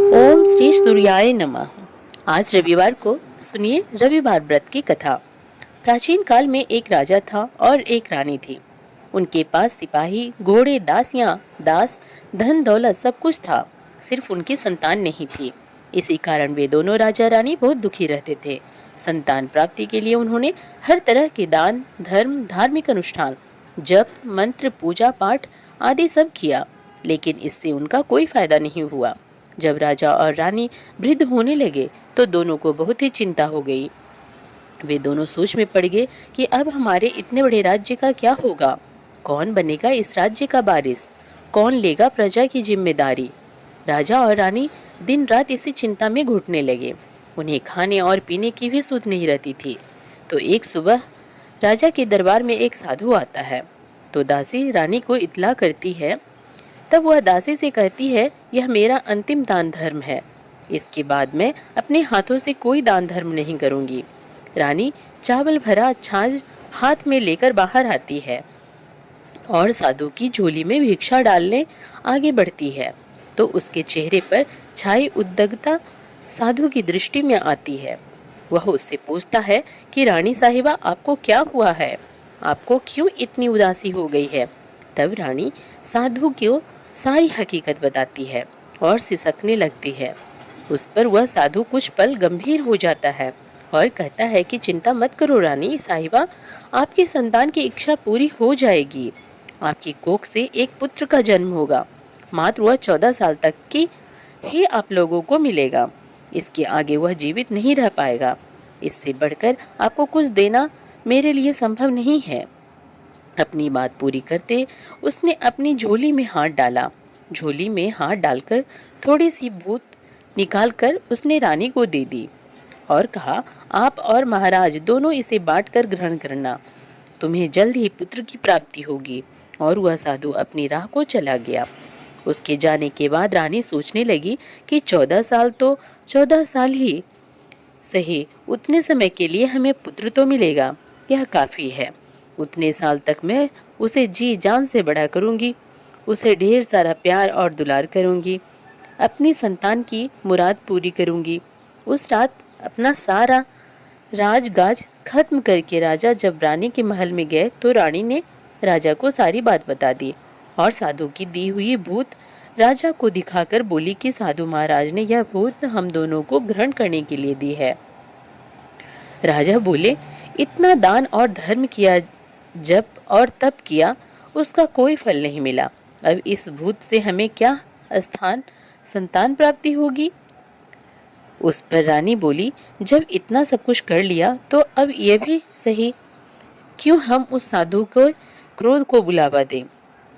ओम श्री सूर्याय नमः। आज रविवार को सुनिए रविवार व्रत की कथा। प्राचीन काल में एक राजा था और एक रानी थी। उनके पास सिपाही, घोड़े, दास, धन दौलत सब कुछ था। सिर्फ उनकी संतान नहीं थी। इसी कारण वे दोनों राजा रानी बहुत दुखी रहते थे। संतान प्राप्ति के लिए उन्होंने हर तरह के दान, धर्म, धार्मिक अनुष्ठान, जप, मंत्र, पूजा पाठ आदि सब किया, लेकिन इससे उनका कोई फायदा नहीं हुआ। जब राजा और रानी वृद्ध होने लगे तो दोनों को बहुत ही चिंता हो गई। वे दोनों सोच में पड़ गए कि अब हमारे इतने बड़े राज्य का क्या होगा। कौन बनेगा इस राज्य का वारिस? कौन लेगा प्रजा की जिम्मेदारी? राजा और रानी दिन रात इसी चिंता में घुटने लगे। उन्हें खाने और पीने की भी सुध नहीं रहती थी। तो एक सुबह राजा के दरबार में एक साधु आता है। तो दासी रानी को इत्तला करती है। तब वह दासी से कहती है, यह मेरा अंतिम दान धर्म है। इसके बाद मैं अपने हाथों से कोई दान धर्म नहीं करूंगी। रानी चावल भरा छाछ हाथ में लेकर बाहर आती है और साधु की झोली में भिक्षा डालने आगे बढ़ती है। तो उसके चेहरे पर छाई उद्विग्नता साधु की दृष्टि में आती है। वह उससे पूछता है कि रानी साहिबा, आपको क्या हुआ है? आपको क्यों इतनी उदासी हो गई है? तब रानी साधु को सारी हकीकत बताती है और सिसकने लगती है। उस पर वह साधु कुछ पल गंभीर हो जाता है और कहता है कि चिंता मत करो रानी साहिबा, आपकी संतान की इच्छा पूरी हो जाएगी। आपकी कोख से एक पुत्र का जन्म होगा। मात्र वह 14 साल तक की ही आप लोगों को मिलेगा। इसके आगे वह जीवित नहीं रह पाएगा। इससे बढ़कर आपको कुछ देना मेरे लिए संभव नहीं है। अपनी बात पूरी करते उसने अपनी झोली में हाथ डाला। झोली में हाथ डालकर थोड़ी सी भूत निकालकर उसने रानी को दे दी और कहा, आप और महाराज दोनों इसे बांटकर ग्रहण करना। तुम्हें जल्द ही पुत्र की प्राप्ति होगी। और वह साधु अपनी राह को चला गया। उसके जाने के बाद रानी सोचने लगी कि 14 साल तो 14 साल ही सही, उतने समय के लिए हमें पुत्र तो मिलेगा, यह काफी है। उतने साल तक मैं उसे जी जान से बड़ा करूंगी, उसे ढेर सारा प्यार और दुलार करूंगी, अपनी संतान की मुराद पूरी करूंगी। उस रात अपना सारा राजगाज खत्म करके राजा जब रानी के महल में गए तो रानी ने राजा को सारी बात बता दी और साधु की दी हुई भूत राजा को दिखाकर बोली कि साधु महाराज ने यह भूत हम दोनों को ग्रहण करने के लिए दी है। राजा बोले, इतना दान और धर्म किया, जप और तप किया, उसका कोई फल नहीं मिला। अब इस भूत से हमें क्या स्थान संतान प्राप्ति होगी? उस पर रानी बोली, जब इतना सब कुछ कर लिया तो अब यह भी सही, क्यों हम उस साधु को क्रोध को बुलावा दें।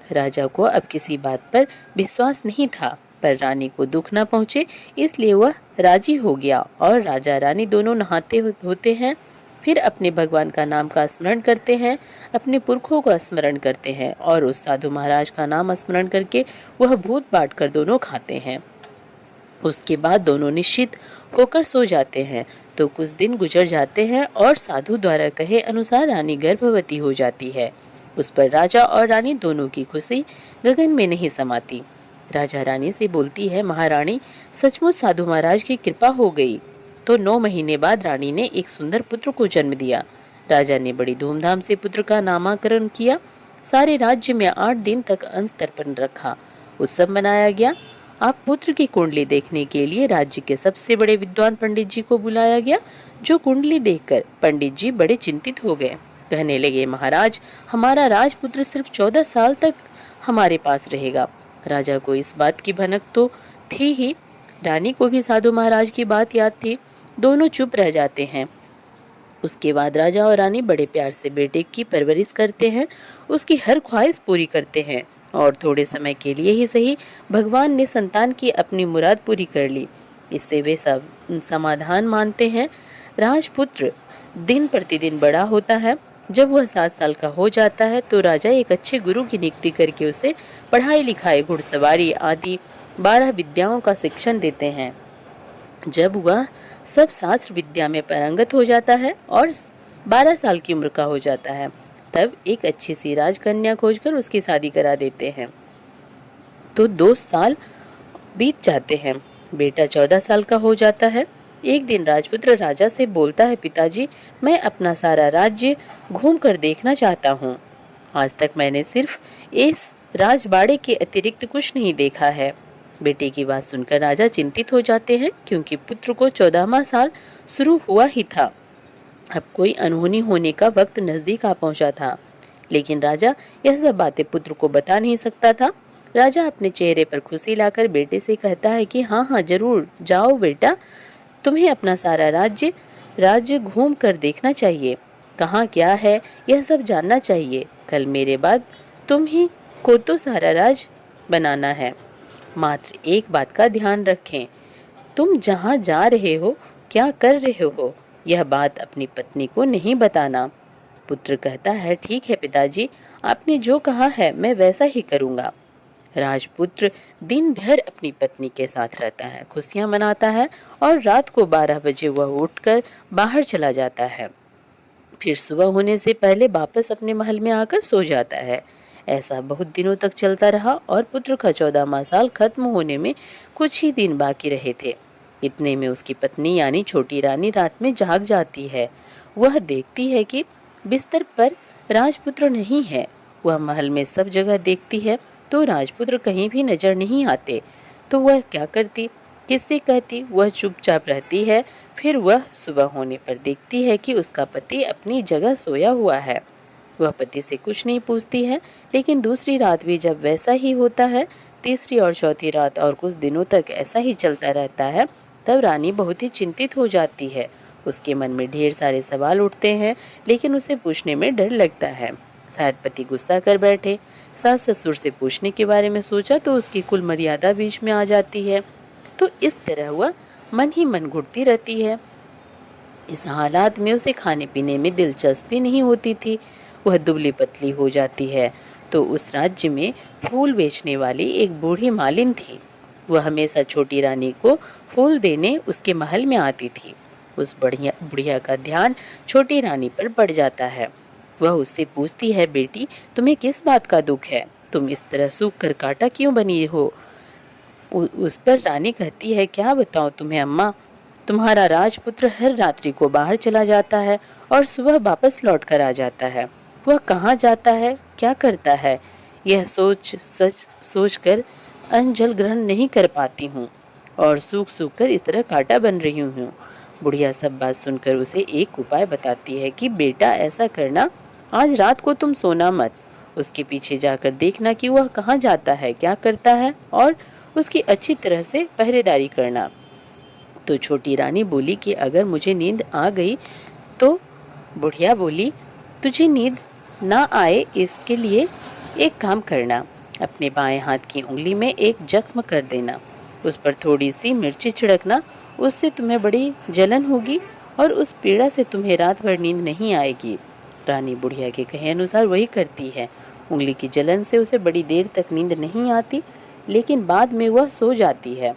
राजा को अब किसी बात पर विश्वास नहीं था, पर रानी को दुख न पहुंचे इसलिए वह राजी हो गया और राजा रानी दोनों नहाते होते हैं, फिर अपने भगवान का नाम का स्मरण करते हैं, अपने पुरखों का स्मरण करते हैं और उस साधु महाराज का नाम स्मरण करके वह भूत बांट कर दोनों खाते हैं। उसके बाद दोनों निश्चित होकर सो जाते हैं। तो कुछ दिन गुजर जाते हैं और साधु द्वारा कहे अनुसार रानी गर्भवती हो जाती है। उस पर राजा और रानी दोनों की खुशी गगन में नहीं समाती। राजा रानी से बोलती है, महारानी, सचमुच साधु महाराज की कृपा हो गई। तो 9 महीने बाद रानी ने एक सुंदर पुत्र को जन्म दिया। राजा ने बड़ी धूमधाम से पुत्र का नामकरण किया। सारे राज्य में 8 दिन तक अंश तर्पण रखा, उत्सव मनाया गया। अब पुत्र की कुंडली देखने के लिए राज्य के सबसे बड़े विद्वान पंडित जी को बुलाया गया। जो कुंडली देखकर पंडित जी बड़े चिंतित हो गए। कहने लगे, महाराज, हमारा राजपुत्र सिर्फ 14 साल तक हमारे पास रहेगा। राजा को इस बात की भनक तो थी ही, रानी को भी साधु महाराज की बात याद थी। दोनों चुप रह जाते हैं। उसके बाद राजा और रानी बड़े प्यार से बेटे की परवरिश करते हैं, उसकी हर ख्वाहिश पूरी करते हैं और थोड़े समय के लिए ही सही भगवान ने संतान की अपनी मुराद पूरी कर ली। इससे वे सब समाधान मानते हैं। राजपुत्र दिन प्रतिदिन बड़ा होता है। जब वह 7 साल का हो जाता है तो राजा एक अच्छे गुरु की नियुक्ति करके उसे पढ़ाई लिखाई, घुड़सवारी आदि 12 विद्याओं का शिक्षण देते हैं। जब वह सब शास्त्र विद्या में पारंगत हो जाता है और 12 साल की उम्र का हो जाता है, तब एक अच्छी सी राजकन्या खोजकर उसकी शादी करा देते हैं। तो 2 साल बीत जाते हैं बेटा 14 साल का हो जाता है। एक दिन राजपुत्र राजा से बोलता है, पिताजी, मैं अपना सारा राज्य घूम कर देखना चाहता हूँ। आज तक मैंने सिर्फ इस राजबाड़े के अतिरिक्त कुछ नहीं देखा है। बेटे की बात सुनकर राजा चिंतित हो जाते हैं, क्योंकि पुत्र को 14वां साल शुरू हुआ ही था। अब कोई अनहोनी होने का वक्त नजदीक आ पहुंचा था, लेकिन राजा यह सब बातें पुत्र को बता नहीं सकता था। राजा अपने चेहरे पर खुशी लाकर बेटे से कहता है कि हाँ हाँ जरूर जाओ बेटा, तुम्हें अपना सारा राज्य घूम कर देखना चाहिए। कहाँ क्या है यह सब जानना चाहिए। कल मेरे बाद तुम ही को तो सारा राज बनाना है। मात्र एक बात का ध्यान रखें, तुम जहाँ जा रहे हो, क्या कर रहे हो, यह बात अपनी पत्नी को नहीं बताना। पुत्र कहता है, ठीक है पिताजी, आपने जो कहा है मैं वैसा ही करूँगा। राजपुत्र दिन भर अपनी पत्नी के साथ रहता है, खुशियाँ मनाता है और रात को 12 बजे वह उठकर बाहर चला जाता है। फिर सुबह होने से पहले वापस अपने महल में आकर सो जाता है। ऐसा बहुत दिनों तक चलता रहा और पुत्र का 14वां साल खत्म होने में कुछ ही दिन बाकी रहे थे। इतने में उसकी पत्नी यानी छोटी रानी रात में जाग जाती है। वह देखती है कि बिस्तर पर राजपुत्र नहीं है। वह महल में सब जगह देखती है, तो राजपुत्र कहीं भी नजर नहीं आते। तो वह क्या करती, किससे कहती? वह चुपचाप रहती है। फिर वह सुबह होने पर देखती है कि उसका पति अपनी जगह सोया हुआ है। वह पति से कुछ नहीं पूछती है, लेकिन दूसरी रात भी जब वैसा ही होता है, तीसरी और चौथी रात और कुछ दिनों तक ऐसा ही चलता रहता है, तब रानी बहुत ही चिंतित हो जाती है। उसके मन में ढेर सारे सवाल उठते हैं, लेकिन उसे पूछने में डर लगता है। शायद पति गुस्सा कर बैठे। सास ससुर से पूछने के बारे में सोचा तो उसकी कुल मर्यादा बीच में आ जाती है। तो इस तरह वह मन ही मन घुटती रहती है। इस हालात में उसे खाने पीने में दिलचस्पी नहीं होती थी। वह दुबली पतली हो जाती है। तो उस राज्य में फूल बेचने वाली एक बूढ़ी मालिन थी। वह हमेशा छोटी रानी को फूल देने उसके महल में आती थी। उस बुढ़िया का ध्यान छोटी रानी पर पड़ जाता है। वह उससे पूछती है, बेटी, तुम्हें किस बात का दुख है? तुम इस तरह सूख कर कांटा क्यों बनी हो? उस पर रानी कहती है, क्या बताऊं तुम्हें अम्मा, तुम्हारा राजपुत्र हर रात्रि को बाहर चला जाता है और सुबह वापस लौट कर आ जाता है। वह कहाँ जाता है, क्या करता है, यह सोच कर अन्न जल ग्रहण नहीं कर पाती हूँ और सूख सूख कर इस तरह कांटा बन रही हूँ। बुढ़िया सब बात सुनकर उसे एक उपाय बताती है कि बेटा ऐसा करना, आज रात को तुम सोना मत, उसके पीछे जाकर देखना कि वह कहाँ जाता है, क्या करता है, और उसकी अच्छी तरह से पहरेदारी करना। तो छोटी रानी बोली कि अगर मुझे नींद आ गई तो? बुढ़िया बोली, तुझे नींद ना आए इसके लिए एक काम करना, अपने बाएं हाथ की उंगली में एक जख्म कर देना, उस पर थोड़ी सी मिर्ची छिड़कना, उससे तुम्हें बड़ी जलन होगी और उस पीड़ा से तुम्हें रात भर नींद नहीं आएगी। रानी बुढ़िया के कहे अनुसार वही करती है। उंगली की जलन से उसे बड़ी देर तक नींद नहीं आती, लेकिन बाद में वह सो जाती है।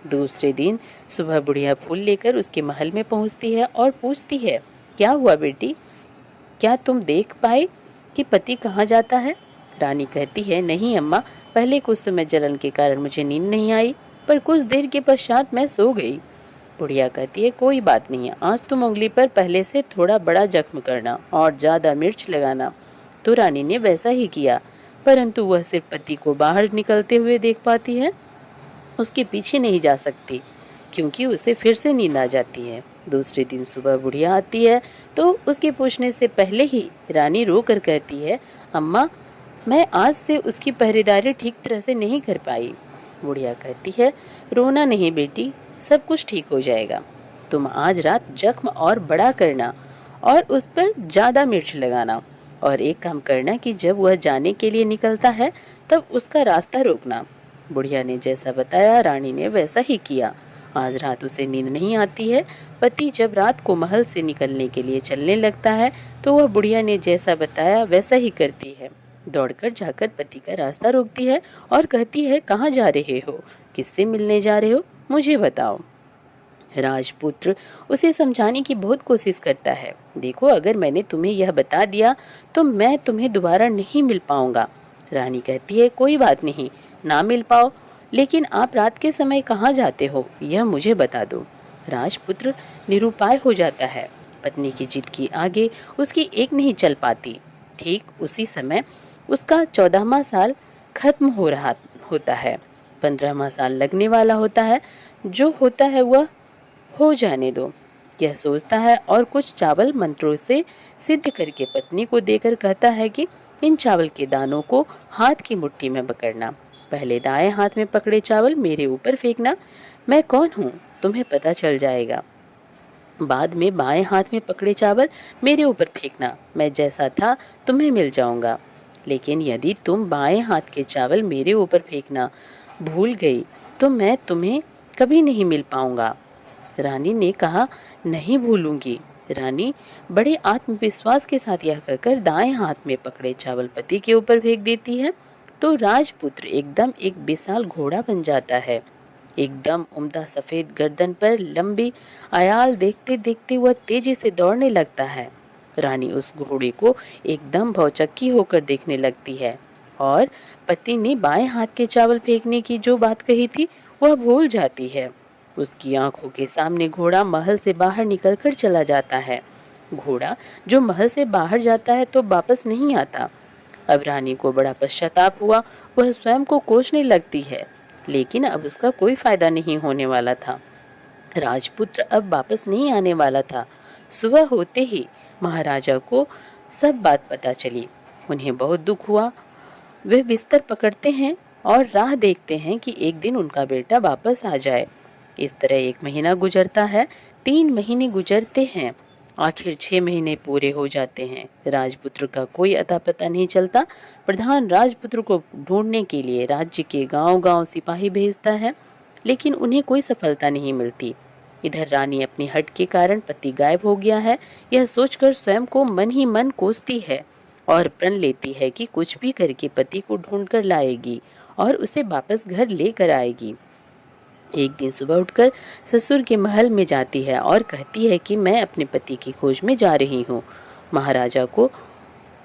दूसरे दिन सुबह बुढ़िया फूल लेकर उसके महल में पहुंचती है और पूछती है, क्या हुआ बेटी, क्या तुम देख पाए कि पति कहाँ जाता है? रानी कहती है, नहीं अम्मा, पहले कुछ समय जलन के कारण मुझे नींद नहीं आई, पर कुछ देर के पश्चात मैं सो गई। बुढ़िया कहती है, कोई बात नहीं है, आज तुम उंगली पर पहले से थोड़ा बड़ा जख्म करना और ज्यादा मिर्च लगाना। तो रानी ने वैसा ही किया, परंतु वह सिर्फ पति को बाहर निकलते हुए देख पाती है, उसके पीछे नहीं जा सकती, क्योंकि उसे फिर से नींद आ जाती है। दूसरे दिन सुबह बुढ़िया आती है तो उसके पूछने से पहले ही रानी रो कर कहती है, अम्मा, मैं आज से उसकी पहरेदारी ठीक तरह से नहीं कर पाई। बुढ़िया कहती है, रोना नहीं बेटी, सब कुछ ठीक हो जाएगा। तुम आज रात जख्म और बड़ा करना और उस पर ज्यादा मिर्च लगाना, और एक काम करना कि जब वह जाने के लिए निकलता है तब उसका रास्ता रोकना। बुढ़िया ने जैसा बताया रानी ने वैसा ही किया। आज रात उसे नींद नहीं आती है। पति जब रात को महल से निकलने के लिए चलने लगता है तो वह बुढ़िया ने जैसा बताया वैसा ही करती है। दौड़कर जाकर पति का रास्ता रोकती है और कहती है, कहाँ जा रहे हो, किससे मिलने जा रहे हो, मुझे बताओ। राजपुत्र उसे समझाने की बहुत कोशिश करता है, देखो अगर मैंने तुम्हें यह बता दिया तो मैं तुम्हें दोबारा नहीं मिल पाऊंगा। रानी कहती है, कोई बात नहीं, ना मिल पाओ, लेकिन आप रात के समय कहाँ जाते हो, यह मुझे बता दो। राजपुत्र निरुपाय हो जाता है। पत्नी की जिद के आगे उसकी एक नहीं चल पाती। ठीक उसी समय उसका 14वां साल खत्म हो रहा होता है। 15वां साल लगने वाला होता है। जो होता है वह हो जाने दो, यह सोचता है और कुछ चावल मंत्रों से सिद्ध करके पत्नी को देकर कहता है कि इन चावल के दानों को हाथ की मुट्ठी में पकड़ना। पहले दाएं हाथ में पकड़े चावल मेरे ऊपर फेंकना। मैं कौन हूँ तुम्हें पता चल जाएगा। बाद में बाएं हाथ में पकड़े चावल मेरे ऊपर फेंकना। मैं जैसा था तुम्हें मिल जाऊंगा। लेकिन यदि तुम बाएं हाथ के चावल मेरे ऊपर फेंकना भूल गई तो मैं तुम्हें कभी नहीं मिल पाऊंगा। रानी ने कहा, नहीं भूलूंगी। रानी बड़े आत्मविश्वास के साथ यह कहकर दाएं हाथ में पकड़े चावल पति के ऊपर फेंक देती है तो राजपुत्र एकदम एक विशाल घोड़ा बन जाता है। एकदम उम्दा सफेद गर्दन पर लंबी आयाल देखते देखते वह तेजी से दौड़ने लगता है। रानी उस घोड़े को एकदम भौचक्की होकर देखने लगती है और पति ने बाएं हाथ के चावल फेंकने की जो बात कही थी वह भूल जाती है। उसकी आंखों के सामने घोड़ा महल से बाहर निकलकर चला जाता है। घोड़ा जो महल से बाहर जाता है तो वापस नहीं आता। अब रानी को बड़ा पश्चाताप हुआ। वह स्वयं को कोसने लगती है, लेकिन अब उसका कोई फायदा नहीं होने वाला था। राजपुत्र अब वापस नहीं आने वाला था। सुबह होते ही महाराजा को सब बात पता चली। उन्हें बहुत दुख हुआ। वे बिस्तर पकड़ते हैं और राह देखते हैं कि एक दिन उनका बेटा वापस आ जाए। इस तरह 1 महीना गुजरता है। 3 महीने गुजरते हैं। आखिर 6 महीने पूरे हो जाते हैं। राजपुत्र का कोई अता पता नहीं चलता। प्रधान राजपुत्र को ढूंढने के लिए राज्य के गांव-गांव सिपाही भेजता है, लेकिन उन्हें कोई सफलता नहीं मिलती। इधर रानी अपनी हट के कारण पति गायब हो गया है, यह सोचकर स्वयं को मन ही मन कोसती है और प्रण लेती है कि कुछ भी करके पति को ढूंढ कर लाएगी और उसे वापस घर लेकर आएगी। एक दिन सुबह उठकर ससुर के महल में जाती है और कहती है कि मैं अपने पति की खोज में जा रही हूँ। महाराजा को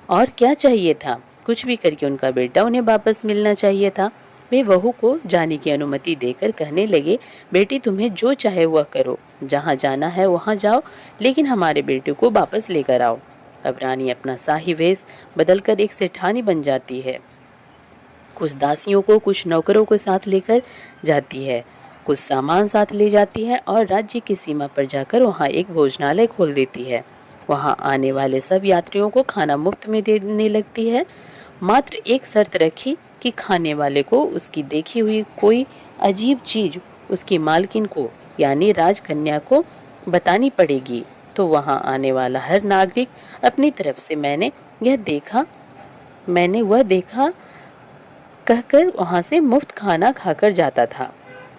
और क्या चाहिए था, कुछ भी करके उनका बेटा उन्हें वापस मिलना चाहिए था। वे बहू को जाने की अनुमति देकर कहने लगे, बेटी तुम्हें जो चाहे वह करो, जहाँ जाना है वहाँ जाओ, लेकिन हमारे बेटे को वापस लेकर आओ। अब रानी अपना शाही वेश बदलकर एक सेठानी बन जाती है। कुछ दासियों को, कुछ नौकरों को साथ लेकर जाती है, कुछ सामान साथ ले जाती है और राज्य की सीमा पर जाकर वहाँ एक भोजनालय खोल देती है। वहाँ आने वाले सब यात्रियों को खाना मुफ्त में देने लगती है। मात्र एक शर्त रखी कि खाने वाले को उसकी देखी हुई कोई अजीब चीज उसकी मालकिन को यानी राजकन्या को बतानी पड़ेगी। तो वहाँ आने वाला हर नागरिक अपनी तरफ से मैंने वह देखा कहकर वहाँ से मुफ्त खाना खाकर जाता था।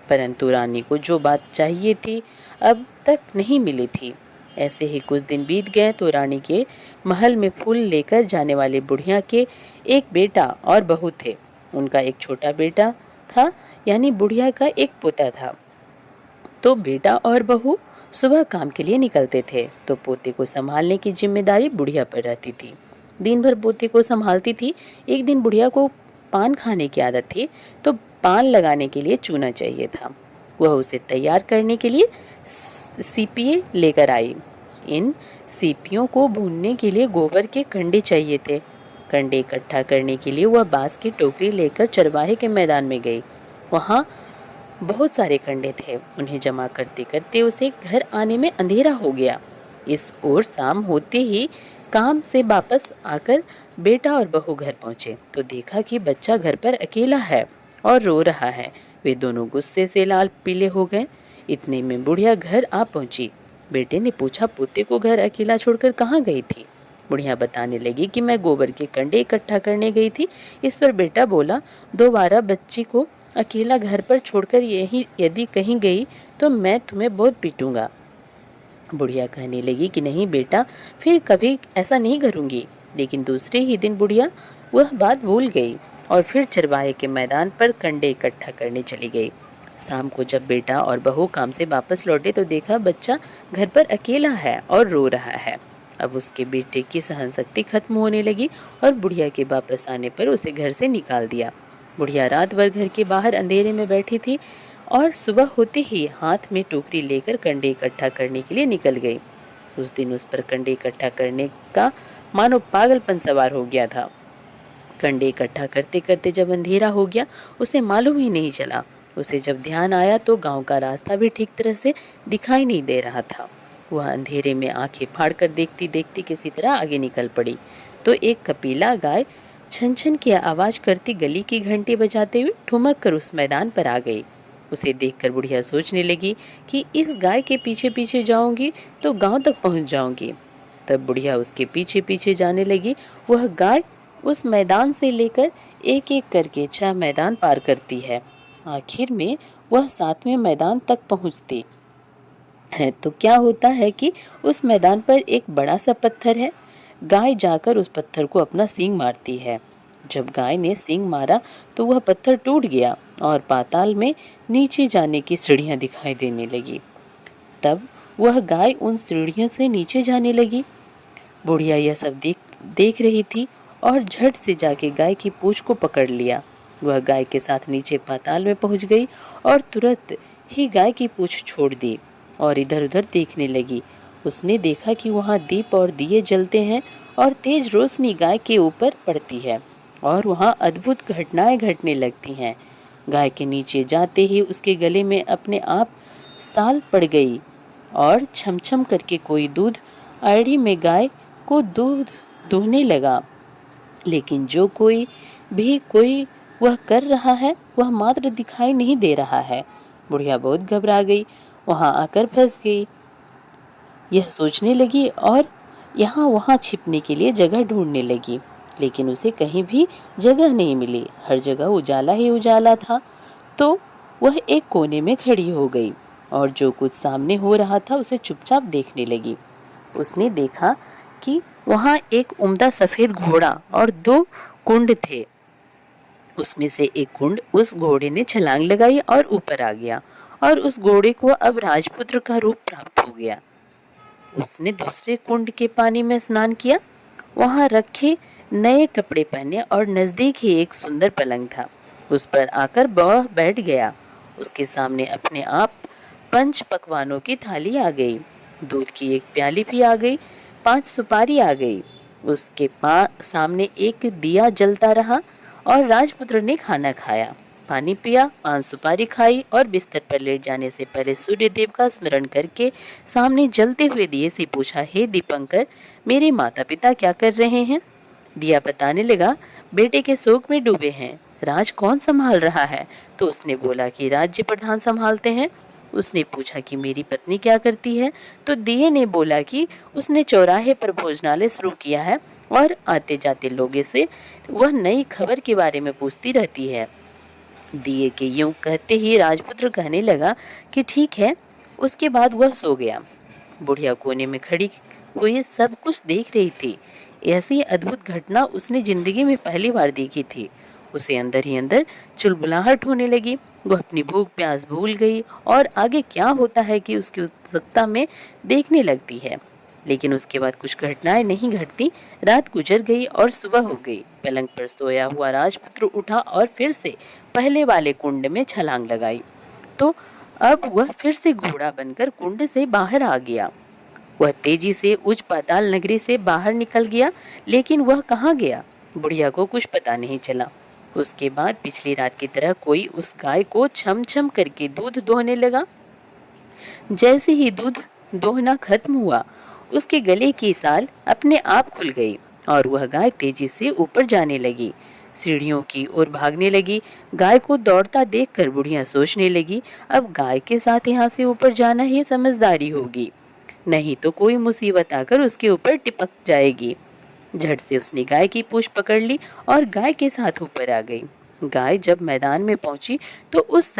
परंतु रानी को जो बात चाहिए थी अब तक नहीं मिली थी। ऐसे ही कुछ दिन बीत गए तो रानी के महल में फूल लेकर जाने वाले बुढ़िया के एक बेटा और बहू थे। उनका एक छोटा बेटा था, यानी बुढ़िया का एक पोता था। तो बेटा और बहू सुबह काम के लिए निकलते थे तो पोते को संभालने की जिम्मेदारी बुढ़िया पर रहती थी। दिन भर पोते को संभालती थी। एक दिन बुढ़िया को पान खाने की आदत थी तो पान लगाने के लिए चूना चाहिए था। वह उसे तैयार करने के लिए सीपिये लेकर आई। इन सीपियों को भूनने के लिए गोबर के कंडे चाहिए थे। कंडे इकट्ठा करने के लिए वह बांस की टोकरी लेकर चरवाहे के मैदान में गई। वहाँ बहुत सारे कंडे थे। उन्हें जमा करते करते उसे घर आने में अंधेरा हो गया। इस ओर शाम होते ही काम से वापस आकर बेटा और बहू घर पहुंचे तो देखा कि बच्चा घर पर अकेला है और रो रहा है। वे दोनों गुस्से से लाल पीले हो गए। इतने में बुढ़िया घर आ पहुंची। बेटे ने पूछा, पोते को घर अकेला छोड़कर कहाँ गई थी? बुढ़िया बताने लगी कि मैं गोबर के कंडे इकट्ठा करने गई थी। इस पर बेटा बोला, दोबारा बच्ची को अकेला घर पर छोड़कर यही यदि कहीं गई तो मैं तुम्हें बहुत पीटूंगा। बुढ़िया कहने लगी कि नहीं बेटा, फिर कभी ऐसा नहीं करूंगी। लेकिन दूसरे ही दिन बुढ़िया वह बात भूल गई और फिर चरवाहे के मैदान पर कंडे इकट्ठा करने चली गई। शाम को जब बेटा और बहू काम से वापस लौटे तो देखा बच्चा घर पर अकेला है और रो रहा है। अब उसके बेटे की सहनशक्ति खत्म होने लगी और बुढ़िया के वापस आने पर उसे घर से निकाल दिया। बुढ़िया रात भर घर के बाहर अंधेरे में बैठी थी और सुबह होते ही हाथ में टोकरी लेकर कंडे इकट्ठा करने के लिए निकल गई। उस दिन उस पर कंडे इकट्ठा करने का मानो पागलपन सवार हो गया था। कंडे इकट्ठा करते करते जब अंधेरा हो गया, उसे मालूम ही नहीं चला। उसे जब ध्यान आया तो गांव का रास्ता भी ठीक तरह से दिखाई नहीं दे रहा था। वह अंधेरे में आंखें फाड़कर देखती देखती किसी तरह आगे निकल पड़ी तो एक कपिला गाय छन छन की आवाज करती गली की घंटी बजाते हुए ठुमक कर उस मैदान पर आ गई। उसे देखकर बुढ़िया सोचने लगी कि इस गाय के पीछे पीछे जाऊंगी तो गांव तक पहुंच जाऊंगी। तब बुढ़िया उसके पीछे पीछे जाने लगी। वह गाय उस मैदान से लेकर एक एक करके 6 मैदान पार करती है। आखिर में वह 7वें मैदान तक पहुंचती है तो क्या होता है कि उस मैदान पर एक बड़ा सा पत्थर है। गाय जाकर उस पत्थर को अपना सींग मारती है। जब गाय ने सींग मारा तो वह पत्थर टूट गया और पाताल में नीचे जाने की सीढ़ियां दिखाई देने लगी। तब वह गाय उन सीढ़ियों से नीचे जाने लगी। बुढ़िया यह सब देख देख रही थी और झट से जाके गाय की पूंछ को पकड़ लिया। वह गाय के साथ नीचे पाताल में पहुंच गई और तुरंत ही गाय की पूंछ छोड़ दी और इधर-उधर देखने लगी। उसने देखा कि वहां दीप और दिए जलते हैं और तेज रोशनी गाय के ऊपर पड़ती है और वहां अद्भुत घटनाएं घटने लगती हैं। गाय के नीचे जाते ही उसके गले में अपने आप साल पड़ गई और छमछम करके कोई दूध आड़ी में गाय को दूध दूहने लगा। लेकिन जो कोई वह कर रहा है वह मात्र दिखाई नहीं दे रहा है। बुढ़िया बहुत घबरा गई, वहां आकर फंस गई। यह सोचने लगी और यहाँ वहां छिपने के लिए जगह ढूंढने लगी, लेकिन उसे कहीं भी जगह नहीं मिली। हर जगह उजाला ही उजाला था। तो वह एक कोने में खड़ी हो गई और जो कुछ सामने हो रहा था उसे चुपचाप देखने लगी। उसने देखा कि वहां एक उम्दा सफेद घोड़ा और 2 कुंड थे। उसमें से एक कुंड उस घोड़े ने छलांग लगाई और ऊपर आ गया और उस घोड़े को अब राजपुत्र का रूप प्राप्त हो गया। उसने दूसरे कुंड के पानी में स्नान किया, वहां रखे नए कपड़े पहने और नजदीक ही एक सुंदर पलंग था। उस पर आकर वह बैठ गया। उसके सामने अपने आप 5 पकवानों की थाली आ गई, दूध की एक प्याली भी आ गई, 5 सुपारी आ गई। उसके सामने एक दिया जलता रहा और राजपुत्र ने खाना खाया, पानी पिया, 5 सुपारी खाई और बिस्तर पर लेट जाने से पहले सूर्य देव का स्मरण करके सामने जलते हुए दिए से पूछा, हे दीपंकर, मेरे माता पिता क्या कर रहे हैं? दिया बताने लगा, बेटे के शोक में डूबे हैं। राज कौन संभाल रहा है? तो उसने बोला कि राज्य प्रधान संभालते हैं। उसने पूछा कि मेरी पत्नी क्या करती है? तो दिए ने बोला कि उसने चौराहे पर भोजनालय शुरू किया है और आते जाते लोगों से वह नई खबर के बारे में पूछती रहती है। दिए के यूं कहते ही राजपुत्र कहने लगा कि ठीक है। उसके बाद वह सो गया। बुढ़िया कोने में खड़ी हुई सब कुछ देख रही थी। ऐसी अद्भुत घटना उसने जिंदगी में पहली बार देखी थी। उसे अंदर ही अंदर चुलबुलाहट होने लगी। वह अपनी भूख प्यास भूल गई और आगे क्या होता है कि उसकी उत्सुकता में देखने लगती है। लेकिन उसके बाद कुछ घटनाएं नहीं घटती। रात गुजर गई और सुबह हो गई। पलंग पर सोया हुआ राजपुत्र उठा और फिर से पहले वाले कुंड में छलांग लगाई। तो अब वह फिर से घोड़ा बनकर कुंड से बाहर आ गया। वह तेजी से उच्च पाताल नगरी से बाहर निकल गया, लेकिन वह कहाँ गया बुढ़िया को कुछ पता नहीं चला। उसके बाद पिछली रात की तरह कोई उस गाय को छम छम करके दूध दोहने लगा। जैसे ही दूध दोहना खत्म हुआ, उसके गले की साल अपने आप खुल गई और वह गाय तेजी से ऊपर जाने लगी, सीढ़ियों की ओर भागने लगी। गाय को दौड़ता देखकर बुढ़िया सोचने लगी, अब गाय के साथ यहाँ से ऊपर जाना ही समझदारी होगी, नहीं तो कोई मुसीबत आकर उसके ऊपर टिपक जाएगी। झट से उसने गाय की पूंछ पकड़ ली और गाय के साथ ऊपर आ गई। गाय जब मैदान में पहुंची तो उस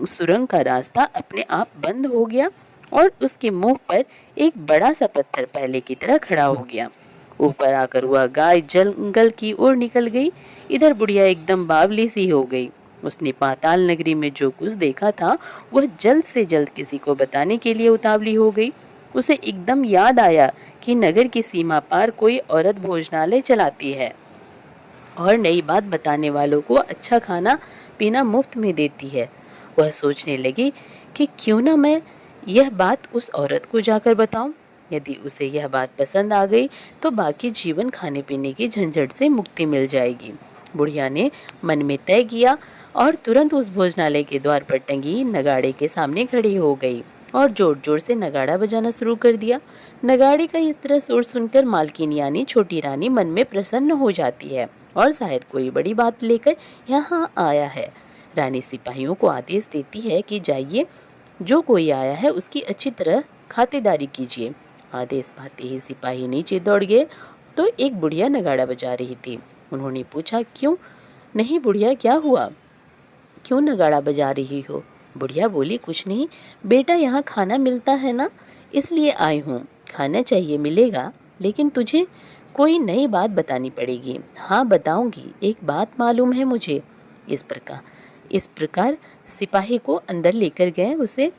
सुरंग का रास्ता अपने आप बंद हो गया और उसके मुंह पर एक बड़ा सा पत्थर पहले की तरह खड़ा हो गया। ऊपर आकर वह गाय जंगल की ओर निकल गई। इधर बुढ़िया एकदम बावली सी हो गई। उसने पाताल नगरी में जो कुछ देखा था वह जल्द से जल्द किसी को बताने के लिए उतावली हो गई। उसे एकदम याद आया कि नगर की सीमा पार कोई औरत भोजनालय चलाती है। और नई बात बताने वालों को अच्छा खाना पीना मुफ्त में देती है। वह सोचने लगी कि क्यों ना मैं यह बात उस औरत को जाकर बताऊं। यदि उसे यह बात पसंद आ गई तो बाकी जीवन खाने पीने की झंझट से मुक्ति मिल जाएगी। बुढ़िया ने मन में तय किया और तुरंत उस भोजनालय के द्वार पर टंगी नगाड़े के सामने खड़ी हो गई और जोर जोर से नगाड़ा बजाना शुरू कर दिया। नगाड़े का इस तरह सुर सुनकर मालकिन यानी छोटी रानी मन में प्रसन्न हो जाती है और शायद कोई बड़ी बात लेकर यहाँ आया है। रानी सिपाहियों को आदेश देती है कि जाइए, जो कोई आया है उसकी अच्छी तरह खातिरदारी कीजिए। आदेश पाते ही सिपाही नीचे दौड़ गए तो एक बुढ़िया नगाड़ा बजा रही थी। उन्होंने पूछा, क्यों नहीं बुढ़िया, क्या हुआ, क्यों नगाड़ा बजा रही हो? बुढ़िया बोली, कुछ नहीं बेटा, यहाँ खाना मिलता है ना, इसलिए आई हूँ। खाना चाहिए, मिलेगा, लेकिन तुझे कोई नई बात बतानी पड़ेगी। हाँ बताऊंगी, एक बात मालूम है मुझे। इस प्रकार सिपाही को अंदर लेकर गए। उसे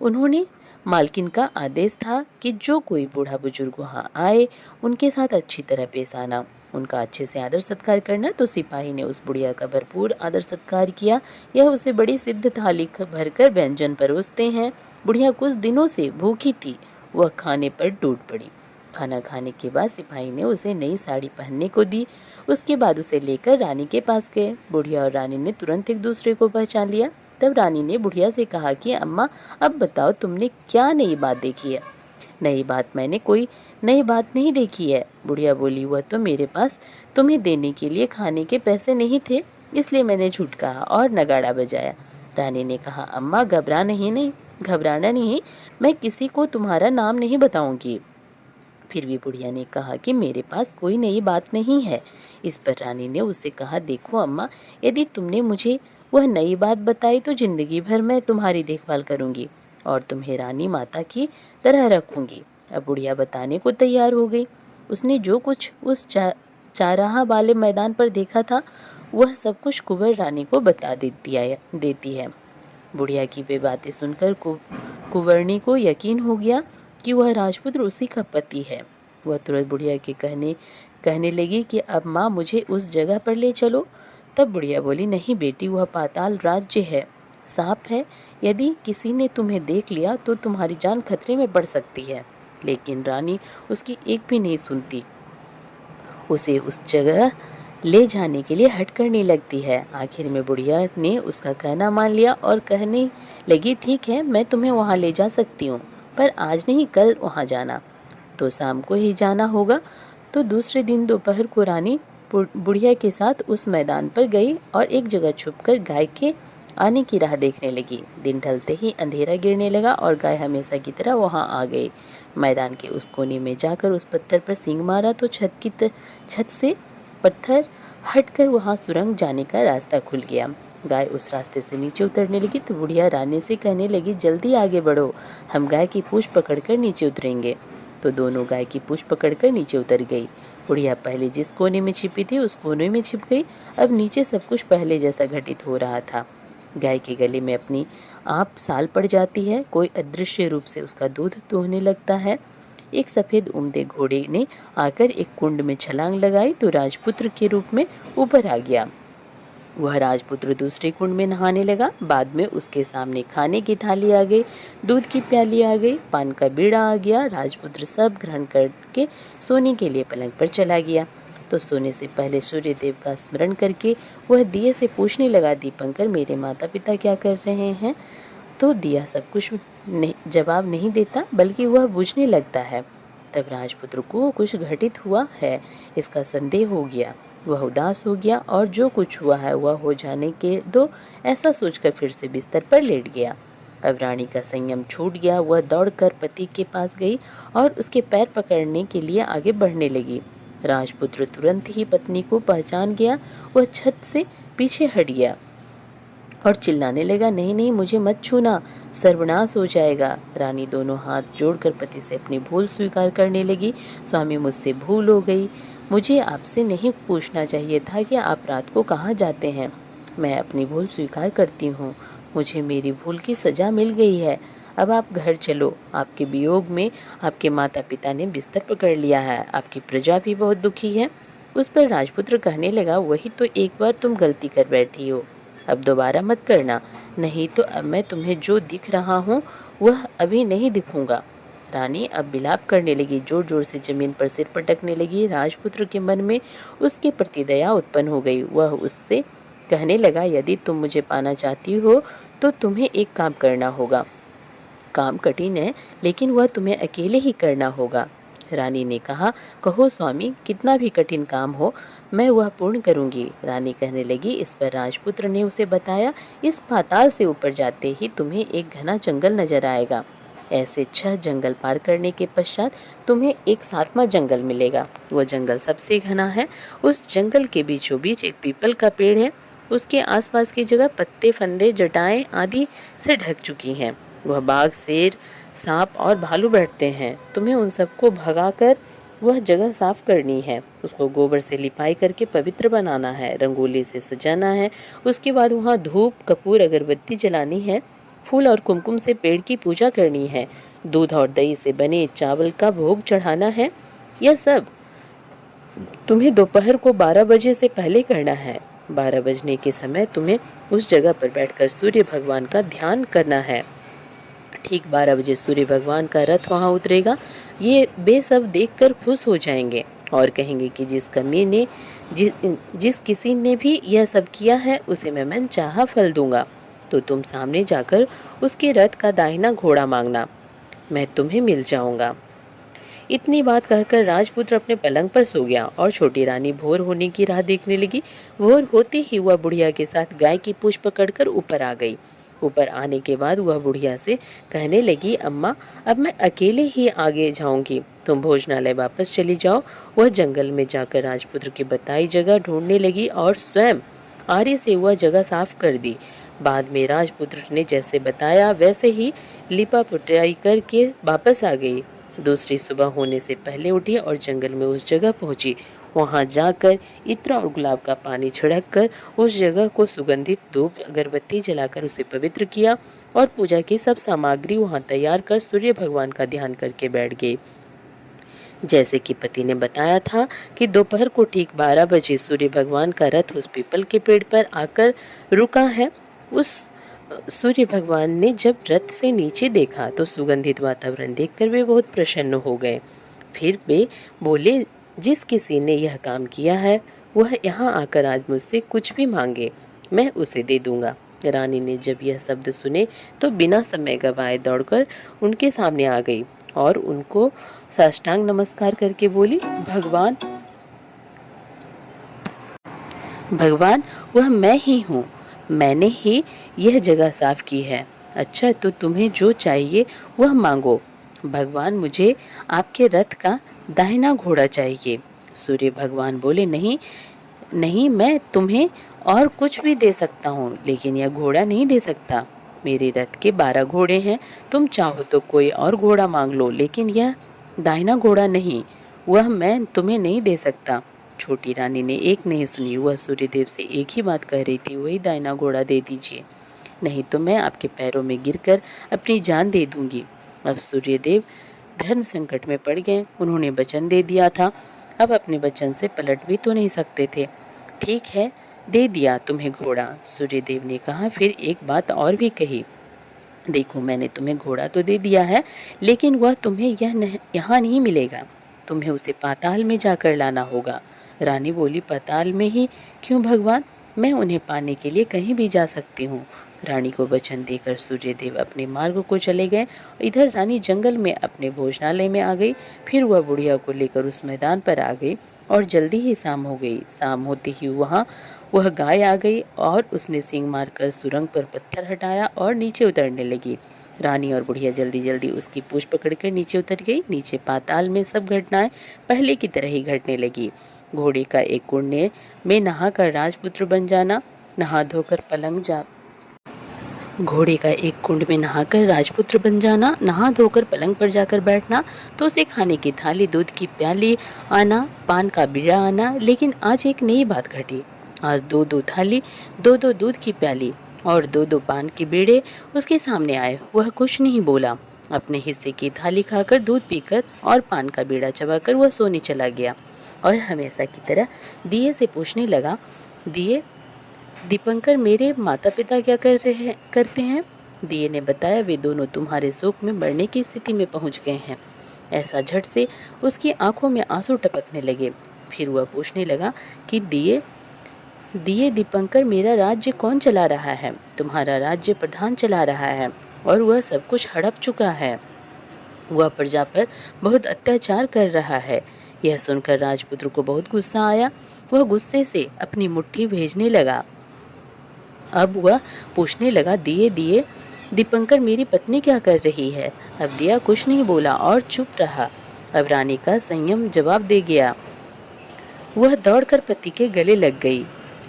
उन्होंने मालकिन का आदेश था कि जो कोई बूढ़ा बुजुर्ग वहाँ आए उनके साथ अच्छी तरह पेश आना, उनका अच्छे से आदर सत्कार करना। तो सिपाही ने उस बुढ़िया का भरपूर आदर सत्कार किया। यह उसे बड़ी सिद्ध थाली भरकर व्यंजन परोसते हैं। बुढ़िया कुछ दिनों से भूखी थी, वह खाने पर टूट पड़ी। खाना खाने के बाद सिपाही ने उसे नई साड़ी पहनने को दी। उसके बाद उसे लेकर रानी के पास गए। बुढ़िया और रानी ने तुरंत एक दूसरे को पहचान लिया। तब रानी ने बुढ़िया से कहा कि अम्मा, अब बताओ तुमने क्या नई बात देखी है? नई बात, मैंने कोई नई बात नहीं देखी है। बुढ़िया बोली, वह तो मेरे पास तुम्हें देने के लिए खाने के पैसे नहीं थे, इसलिए मैंने झूठ कहा और नगाड़ा बजाया। रानी ने कहा, अम्मा घबराना नहीं, मैं किसी को तुम्हारा नाम नहीं बताऊंगी। फिर भी बुढ़िया ने कहा कि मेरे पास कोई नई बात नहीं है। इस पर रानी ने उससे कहा, देखो अम्मा, यदि तुमने मुझे वह नई बात बताई तो जिंदगी भर मैं तुम्हारी देखभाल करूंगी और तुम्हें रानी माता की तरह रखूंगी। अब बुढ़िया बताने को तैयार हो गई। उसने जो कुछ उस चाराहा वाले मैदान पर देखा था वह सब कुछ कुंवर रानी को बता देती है। बुढ़िया की वे बातें सुनकर कुंवरनी को यकीन हो गया कि वह राजपुत्र उसी का पति है। वह तुरंत बुढ़िया के कहने लगी कि अब माँ मुझे उस जगह पर ले चलो। तब बुढ़िया बोली, नहीं बेटी, वह पाताल राज्य है, सांप है, यदि किसी ने तुम्हें देख लिया तो तुम्हारी जान खतरे में पड़ सकती है। लेकिन रानी उसकी एक भी नहीं सुनती, उसे उस जगह ले जाने के लिए हट करने लगती है। आखिर में बुढ़िया ने उसका कहना मान लिया और कहने लगी, ठीक है, मैं तुम्हें वहाँ ले जा सकती हूँ, पर आज नहीं, कल वहाँ जाना। तो शाम को ही जाना होगा। तो दूसरे दिन दोपहर को रानी बुढ़िया के साथ उस मैदान पर गई और एक जगह छुपकर गाय के आने की राह देखने लगी। दिन ढलते ही अंधेरा गिरने लगा और गाय हमेशा की तरह वहां आ गई। मैदान के उस कोने में जाकर उस पत्थर पर सींग मारा तो छत से पत्थर हटकर वहां सुरंग जाने का रास्ता खुल गया। गाय उस रास्ते से नीचे उतरने लगी तो बुढ़िया रानी से कहने लगी, जल्दी आगे बढ़ो, हम गाय की पूंछ पकड़कर नीचे उतरेंगे। तो दोनों गाय की पूंछ पकड़कर नीचे उतर गई। बुढ़िया पहले जिस कोने में छिपी थी उस कोने में छिप गई। अब नीचे सब कुछ पहले जैसा घटित हो रहा था। गाय के गले में अपनी आप साल पड़ जाती है, कोई अदृश्य रूप से उसका दूध दूहने लगता है। एक सफेद उम्दे घोड़े ने आकर एक कुंड में छलांग लगाई तो राजपुत्र के रूप में ऊपर आ गया। वह राजपुत्र दूसरे कुंड में नहाने लगा। बाद में उसके सामने खाने की थाली आ गई, दूध की प्याली आ गई, पान का बीड़ा आ गया। राजपुत्र सब ग्रहण करके सोने के लिए पलंग पर चला गया। तो सोने से पहले सूर्यदेव का स्मरण करके वह दिए से पूछने लगा, दीपंकर, मेरे माता पिता क्या कर रहे हैं? तो दिया सब कुछ जवाब नहीं देता, बल्कि वह बुझने लगता है। तब राजपुत्र को कुछ घटित हुआ है इसका संदेह हो गया। वह उदास हो गया और जो कुछ हुआ है वह हो जाने के दो, ऐसा सोचकर फिर से बिस्तर पर लेट गया। अब रानी का संयम छूट गया। वह दौड़कर पति के पास गई और उसके पैर पकड़ने के लिए आगे बढ़ने लगी। राजपुत्र तुरंत ही पत्नी को पहचान गया। वह छत से पीछे हट गया और चिल्लाने लगा, नहीं नहीं, मुझे मत छूना, सर्वनाश हो जाएगा। रानी दोनों हाथ जोड़कर पति से अपनी भूल स्वीकार करने लगी। स्वामी, मुझसे भूल हो गई, मुझे आपसे नहीं पूछना चाहिए था कि आप रात को कहाँ जाते हैं। मैं अपनी भूल स्वीकार करती हूँ, मुझे मेरी भूल की सजा मिल गई है। अब आप घर चलो, आपके वियोग में आपके माता पिता ने बिस्तर पकड़ लिया है, आपकी प्रजा भी बहुत दुखी है। उस पर राजपुत्र कहने लगा, वही तो एक बार तुम गलती कर बैठी हो, अब दोबारा मत करना, नहीं तो अब मैं तुम्हें जो दिख रहा हूँ वह अभी नहीं दिखूंगा। रानी अब विलाप करने लगी, जोर जोर से जमीन पर सिर पटकने लगी। राजपुत्र के मन में उसके प्रति दया उत्पन्न हो गई। वह उससे कहने लगा, यदि तुम मुझे पाना चाहती हो तो तुम्हें एक काम करना होगा। काम कठिन है, लेकिन वह तुम्हें अकेले ही करना होगा। रानी ने कहा, कहो स्वामी, कितना भी कठिन काम हो मैं वह पूर्ण करूंगी। रानी कहने लगी। इस पर राजपुत्र ने उसे बताया, इस पाताल से ऊपर जाते ही तुम्हें एक घना जंगल नजर आएगा। ऐसे 6 जंगल पार करने के पश्चात तुम्हें एक 7वां जंगल मिलेगा। वह जंगल सबसे घना है। उस जंगल के बीचों बीच एक पीपल का पेड़ है। उसके आसपास की जगह पत्ते, फंदे, जटाएं आदि से ढक चुकी हैं। वह बाघ, शेर, सांप और भालू बैठते हैं। तुम्हें उन सबको भगाकर वह जगह साफ करनी है। उसको गोबर से लिपाई करके पवित्र बनाना है, रंगोली से सजाना है। उसके बाद वहाँ धूप, कपूर, अगरबत्ती जलानी है। फूल और कुमकुम से पेड़ की पूजा करनी है। दूध और दही से बने चावल का भोग चढ़ाना है। यह सब तुम्हें दोपहर को 12 बजे से पहले करना है। 12 बजने के समय तुम्हें उस जगह पर बैठकर सूर्य भगवान का ध्यान करना है। ठीक 12 बजे सूर्य भगवान का रथ वहां उतरेगा। ये वे सब देखकर खुश हो जाएंगे और कहेंगे कि जिस किसी ने भी यह सब किया है उसे मैं मनचाहा फल दूंगा। तो तुम सामने जाकर उसके रथ का दाहिना घोड़ा मांगना, मैं तुम्हें मिल जाऊंगा। इतनी बात कहकर राजपुत्र अपने पलंग पर सो गया और छोटी रानी भोर होने की राह देखने लगी। भोर होते ही वह बुढ़िया के साथ गाय की पूंछ पकड़कर ऊपर आ गई। ऊपर आने के बाद वह बुढ़िया से कहने लगी, अम्मा, अब मैं अकेले ही आगे जाऊंगी, तुम भोजनालय वापस चली जाओ। वह जंगल में जाकर राजपुत्र की बताई जगह ढूंढने लगी और स्वयं आरे से वह जगह साफ कर दी। बाद में राजपुत्र ने जैसे बताया वैसे ही लिपा पुटाई करके वापस आ गई। दूसरी सुबह होने से पहले उठी और जंगल में उस जगह पहुंची। वहां जाकर इत्र और गुलाब का पानी छिड़क कर उस जगह को सुगंधित धूप अगरबत्ती जलाकर उसे पवित्र किया और पूजा की सब सामग्री वहां तैयार कर सूर्य भगवान का ध्यान करके बैठ गई। जैसे कि पति ने बताया था कि दोपहर को ठीक 12 बजे सूर्य भगवान का रथ उस पीपल के पेड़ पर आकर रुका है। उस सूर्य भगवान ने जब रथ से नीचे देखा तो सुगंधित वातावरण देखकर वे बहुत प्रसन्न हो गए। फिर वे बोले, जिस किसी ने यह काम किया है वह यहाँ आकर आज मुझसे कुछ भी मांगे, मैं उसे दे दूंगा। रानी ने जब यह शब्द सुने तो बिना समय गवाए दौड़कर उनके सामने आ गई और उनको साष्टांग नमस्कार करके बोली, भगवान भगवान वह मैं ही हूँ, मैंने ही यह जगह साफ की है। अच्छा, तो तुम्हें जो चाहिए वह मांगो। भगवान, मुझे आपके रथ का दाहिना घोड़ा चाहिए। सूर्य भगवान बोले, नहीं नहीं, मैं तुम्हें और कुछ भी दे सकता हूँ, लेकिन यह घोड़ा नहीं दे सकता। मेरे रथ के 12 घोड़े हैं, तुम चाहो तो कोई और घोड़ा मांग लो, लेकिन यह दाहिना घोड़ा नहीं, वह मैं तुम्हें नहीं दे सकता। छोटी रानी ने एक नहीं सुनी। वह सूर्यदेव से एक ही बात कह रही थी, वही दाहिना घोड़ा दे दीजिए, नहीं तो मैं आपके पैरों में गिरकर अपनी जान दे दूंगी। अब सूर्यदेव धर्म संकट में पड़ गए। उन्होंने वचन दे दिया था, अब अपने वचन से पलट भी तो नहीं सकते थे। ठीक है, दे दिया तुम्हें घोड़ा। सूर्यदेव ने कहा, फिर एक बात और भी कही, देखो मैंने तुम्हें घोड़ा तो दे दिया है, लेकिन वह तुम्हें यहाँ नहीं मिलेगा, तुम्हें उसे पाताल में जाकर लाना होगा। रानी बोली, पाताल में ही क्यों भगवान, मैं उन्हें पाने के लिए कहीं भी जा सकती हूँ। रानी को वचन देकर सूर्यदेव अपने मार्ग को चले गए। इधर रानी जंगल में अपने भोजनालय में आ गई। फिर वह बुढ़िया को लेकर उस मैदान पर आ गई और जल्दी ही शाम हो गई। शाम होते ही वहाँ वह गाय आ गई और उसने सींग मारकर सुरंग पर पत्थर हटाया और नीचे उतरने लगी। रानी और बुढ़िया जल्दी जल्दी उसकी पूंछ पकड़कर नीचे उतर गई। नीचे पाताल में सब घटनाएं पहले की तरह ही घटने लगी। घोड़े का एक कुंड में नहाकर राजपुत्र बन जाना, नहा धोकर पलंग जा घोड़े का एक कुंड में नहाकर राजपुत्र बन जाना, नहा धोकर पलंग पर जाकर बैठना, तो उसे खाने की थाली, दूध की प्याली आना, पान का बीड़ा आना। लेकिन आज एक नई बात घटी। आज 2-2 थाली, 2-2 दूध की प्याली और 2-2 पान के बीड़े उसके सामने आए। वह कुछ नहीं बोला। अपने हिस्से की थाली खाकर, दूध पीकर और पान का बीड़ा चबाकर वह सोने चला गया। और हमेशा की तरह दिए से पूछने लगा, दिए, दीपंकर मेरे माता पिता क्या करते हैं? दिए ने बताया, वे दोनों तुम्हारे शोक में मरने की स्थिति में पहुंच गए हैं। ऐसा झट से उसकी आंखों में आंसू टपकने लगे। फिर वह पूछने लगा कि दिए, दीपंकर मेरा राज्य कौन चला रहा है? तुम्हारा राज्य प्रधान चला रहा है और वह सब कुछ हड़प चुका है। वह प्रजा पर बहुत अत्याचार कर रहा है। यह सुनकर राजपुत्र को बहुत गुस्सा आया। वह गुस्से से अपनी मुट्ठी भेजने लगा। अब वह पूछने लगा, दिए दिए दीपंकर मेरी पत्नी क्या कर रही है? अब दिया कुछ नहीं बोला और चुप रहा। अब रानी का संयम जवाब दे गया। वह दौड़कर पति के गले लग गई।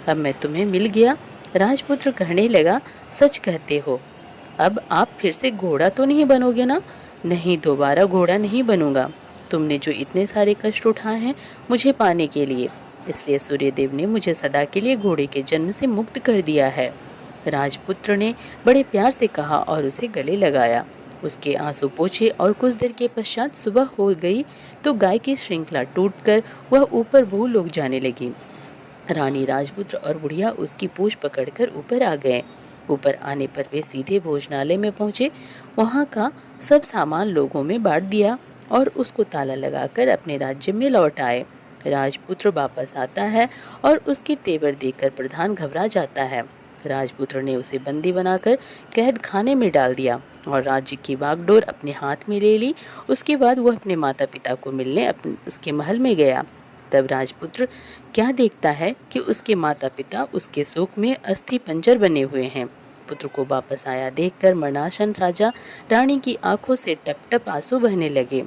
अब मैं तुम्हें मिल गया। राजपुत्र कहने लगा, सच कहते हो? अब आप फिर से घोड़ा तो नहीं बनोगे ना? नहीं, दोबारा घोड़ा नहीं बनूंगा। तुमने जो इतने सारे कष्ट उठाए हैं मुझे पाने के लिए, इसलिए सूर्यदेव ने मुझे सदा के लिए घोड़े के जन्म से मुक्त कर दिया है। राजपुत्र ने बड़े प्यार से कहा और उसे गले लगाया। उसके आंसू पोंछे और कुछ देर के पश्चात सुबह हो गई तो गाय की श्रृंखला टूटकर वह ऊपर भूलोक जाने लगी। रानी, राजपुत्र और बुढ़िया उसकी पूंछ पकड़कर ऊपर आ गए। ऊपर आने पर वे सीधे भोजनालय में पहुंचे। वहां का सब सामान लोगों में बांट दिया और उसको ताला लगाकर अपने राज्य में लौट आए। राजपुत्र वापस आता है और उसके तेवर देखकर प्रधान घबरा जाता है। राजपुत्र ने उसे बंदी बनाकर कैद खाने में डाल दिया और राज्य की बागडोर अपने हाथ में ले ली। उसके बाद वह अपने माता पिता को मिलने उसके महल में गया। तब राजपुत्र क्या देखता है कि उसके माता पिता उसके शोक में अस्थि पंजर बने हुए हैं। पुत्र को वापस आया देखकर मरणासन राजा रानी की आंखों से टप टप आंसू बहने लगे।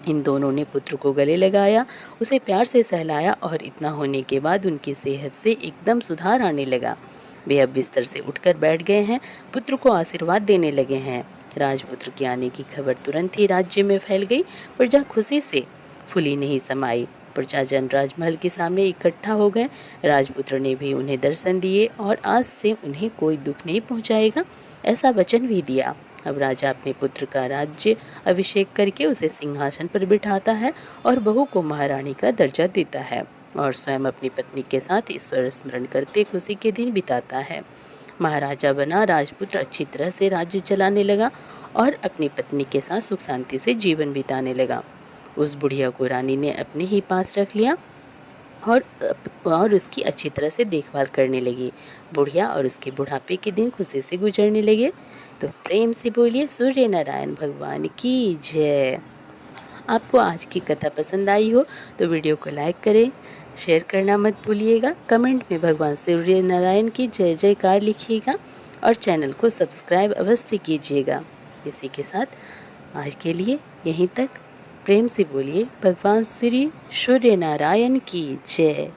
इन दोनों ने पुत्र को गले लगाया, उसे प्यार से सहलाया और इतना होने के बाद उनकी सेहत से एकदम सुधार आने लगा। वे अब बिस्तर से उठकर बैठ गए हैं, पुत्र को आशीर्वाद देने लगे हैं। राजपुत्र के आने की खबर तुरंत ही राज्य में फैल गई। प्रजा खुशी से फूली नहीं समाई। प्रजाजन राजमहल के सामने इकट्ठा हो गए। राजपुत्र ने भी उन्हें दर्शन दिए और आज से उन्हें कोई दुख नहीं पहुंचाएगा, ऐसा वचन भी दिया। अब राजा अपने पुत्र का राज्य अभिषेक करके उसे सिंहासन पर बिठाता है और बहू को महारानी का दर्जा देता है और स्वयं अपनी पत्नी के साथ ईश्वर स्मरण करते खुशी के दिन बिताता है। महाराजा बना राजपुत्र अच्छी तरह से राज्य चलाने लगा और अपनी पत्नी के साथ सुख शांति से जीवन बिताने लगा। उस बुढ़िया को रानी ने अपने ही पास रख लिया और उसकी अच्छी तरह से देखभाल करने लगी। बुढ़िया और उसके बुढ़ापे के दिन खुशी से गुजरने लगे। तो प्रेम से बोलिए सूर्य नारायण भगवान की जय। आपको आज की कथा पसंद आई हो तो वीडियो को लाइक करें, शेयर करना मत भूलिएगा। कमेंट में भगवान सूर्य नारायण की जय जयकार लिखिएगा और चैनल को सब्सक्राइब अवश्य कीजिएगा। इसी के साथ आज के लिए यहीं तक। प्रेम से बोलिए भगवान श्री सूर्य नारायण की जय।